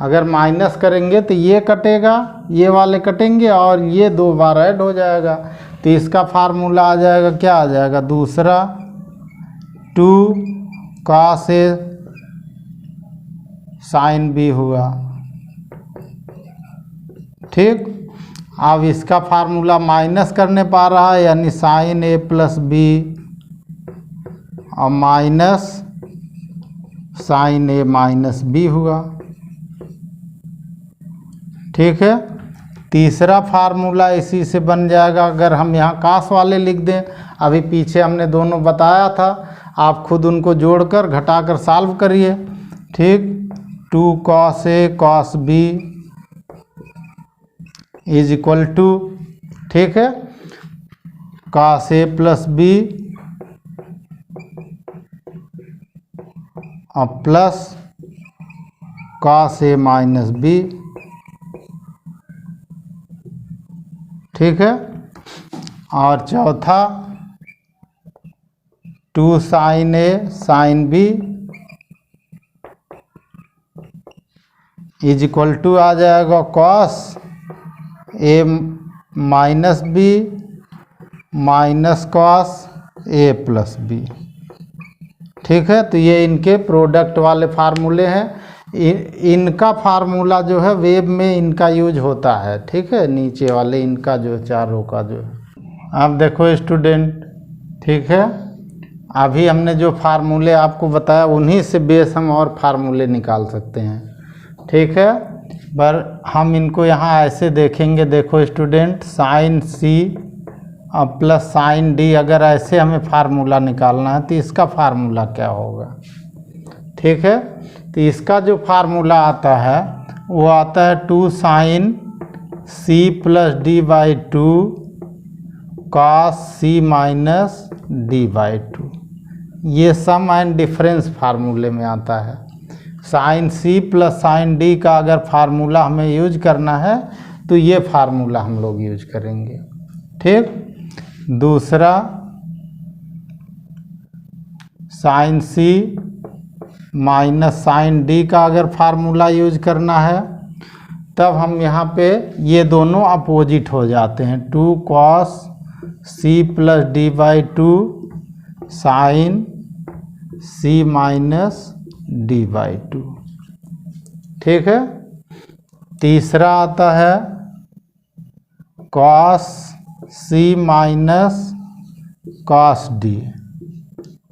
अगर माइनस करेंगे तो ये कटेगा, ये वाले कटेंगे और ये 2 बार ऐड हो जाएगा, तो इसका फार्मूला आ जाएगा, क्या आ जाएगा, दूसरा 2 कॉस ए साइन बी हुआ। ठीक, अब इसका फार्मूला माइनस करने पा रहा है, यानी साइन ए प्लस बी और minus sine A minus B हुआ। ठीक है, तीसरा फार्मूला इसी से बन जाएगा, अगर हम यहाँ कास वाले लिख दें, अभी पीछे हमने दोनों बताया था, आप खुद उनको जोड़कर घटाकर सॉल्व करिए। ठीक, 2 cos A cos B is equal to, ठीक है, कॉस ए प्लस बी और plus cos A minus B. ठीक है, और चौथा 2 sine A sine B is equal to आ जाएगा cos A minus B minus cos A plus B. ठीक है, तो ये इनके प्रोडक्ट वाले फार्मूले हैं। इनका फार्मूला जो है वेब में इनका यूज होता है। ठीक है, नीचे वाले इनका जो चारों का जो है। अब देखो स्टूडेंट, ठीक है, अभी हमने जो फार्मूले आपको बताया उन्हीं से बेस हम और फार्मूले निकाल सकते हैं। ठीक है। पर हम इनको यहाँ ऐसे देखेंगे, देखो student, sine C plus sine D, अगर ऐसे हमें फार्मूला निकालना है तो इसका फार्मूला क्या होगा? ठीक है, तो इसका जो फार्मूला आता है वो आता है 2 sine C plus D by 2 cos C minus D by 2। ये सम एंड डिफरेंस फार्मूले में आता है। Sine C plus sine D का अगर फार्मूला हमें यूज करना है तो ये फार्मूला हम लोग यूज करेंगे। ठीक, दूसरा sign C minus sign D का अगर फार्मूला यूज करना है तब हम यहाँ पे ये दोनों अपोजिट हो जाते हैं। 2 cos C plus D by 2 sine C minus D by 2। ठीक है, तीसरा आता है cos C minus cos D.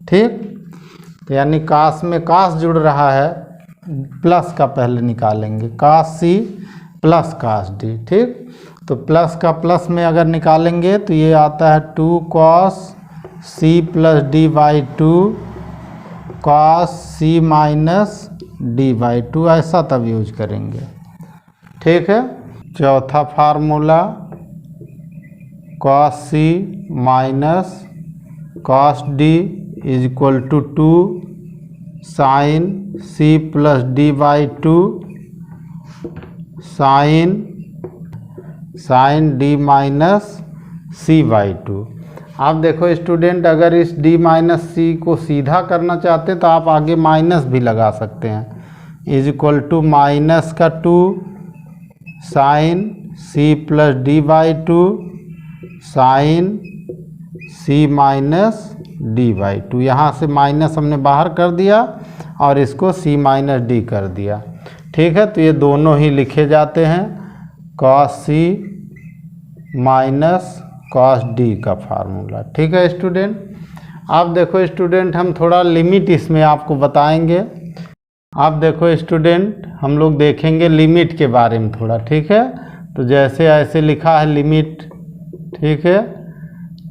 ठीक, तो यानी कॉस में कॉस जुड़ रहा है, प्लस का पहले निकालेंगे, cos C plus cos D. ठीक, तो प्लस का प्लस में अगर निकालेंगे तो ये आता है 2 cos C plus D by 2 cos C minus D by 2, ऐसा तब यूज करेंगे। ठीक है, चौथा formula cos C minus cos D is equal to 2 sine C plus D by 2 sine D minus C by 2। आप देखो स्टूडेंट, अगर इस d माइनस सी को सीधा करना चाहते हैं तो आप आगे माइनस भी लगा सकते हैं। इज इक्वल टू माइनस का 2 sine C plus D by 2 sine C minus D by 2। यहाँ से माइनस हमने बाहर कर दिया और इसको सी माइनस डी कर दिया। ठीक है, तो ये दोनों ही लिखे जाते हैं cos C minus cos D का फार्मूला। ठीक है स्टूडेंट, अब देखो स्टूडेंट, हम थोड़ा लिमिट इसमें आपको बताएंगे। आप देखो स्टूडेंट, हम लोग देखेंगे लिमिट के बारे में थोड़ा। ठीक है, तो जैसे ऐसे लिखा है लिमिट, ठीक है,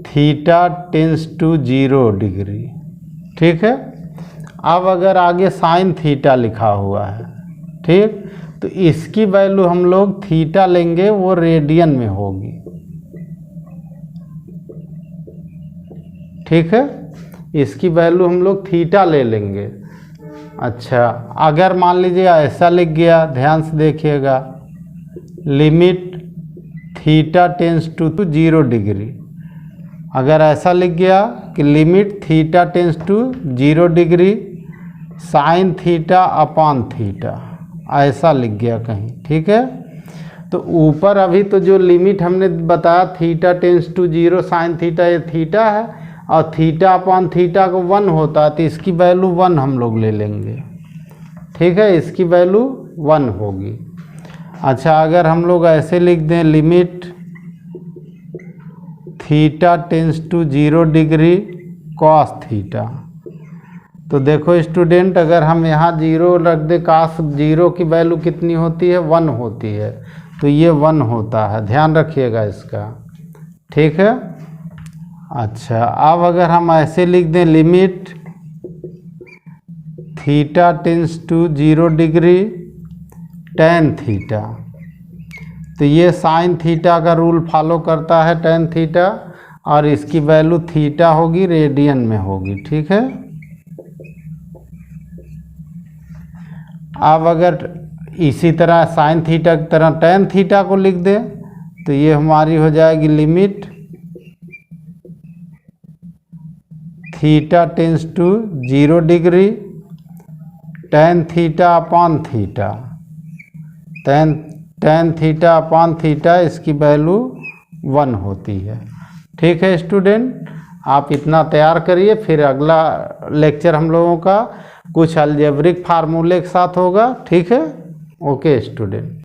थीटा टेंस टू 0 डिग्री। ठीक है, अब अगर आगे साइन थीटा लिखा हुआ है, ठीक, तो इसकी वैल्यू हम लोग थीटा लेंगे, वो रेडियन में होगी। ठीक है, इसकी वैल्यू हम लोग थीटा ले लेंगे। अच्छा, अगर मान लीजिए ऐसा लिख गया, ध्यान से देखिएगा, limit theta tends to 0 degree, अगर ऐसा लिख गया कि limit theta tends to 0 degree sine theta upon theta, ऐसा लिख गया कहीं। ठीक है, तो ऊपर अभी तो जो लिमिट हमने बताया theta tends to 0 sine theta, ये थीटा है और थीटा अपॉन थीटा को 1 होता है, तो इसकी वैल्यू 1 हम लोग ले लेंगे। ठीक है, इसकी वैल्यू 1 होगी। अच्छा, अगर हम लोग ऐसे लिख दें limit theta tends to 0 degree cos theta, तो देखो स्टूडेंट, अगर हम यहाँ 0 रख दे, कॉस 0 की वैल्यू कितनी होती है? 1 होती है, तो ये 1 होता है, ध्यान रखिएगा इसका। ठीक है, अच्छा, अब अगर हम ऐसे लिख दें limit theta tends to 0 degree tan theta, तो ये साइन थीटा का रूल फॉलो करता है टेन थीटा, और इसकी वैल्यू थीटा होगी, रेडियन में होगी। ठीक है, अब अगर इसी तरह साइन थीटा की तरह टेन थीटा को लिख दें तो ये हमारी हो जाएगी limit theta tends to 0 degree tan theta upon theta, tan theta upon theta, इसकी वैल्यू 1 होती है। ठीक है स्टूडेंट, आप इतना तैयार करिए, फिर अगला लेक्चर हम लोगों का कुछ अलजेब्रिक फार्मूले के साथ होगा। ठीक है, ओके स्टूडेंट।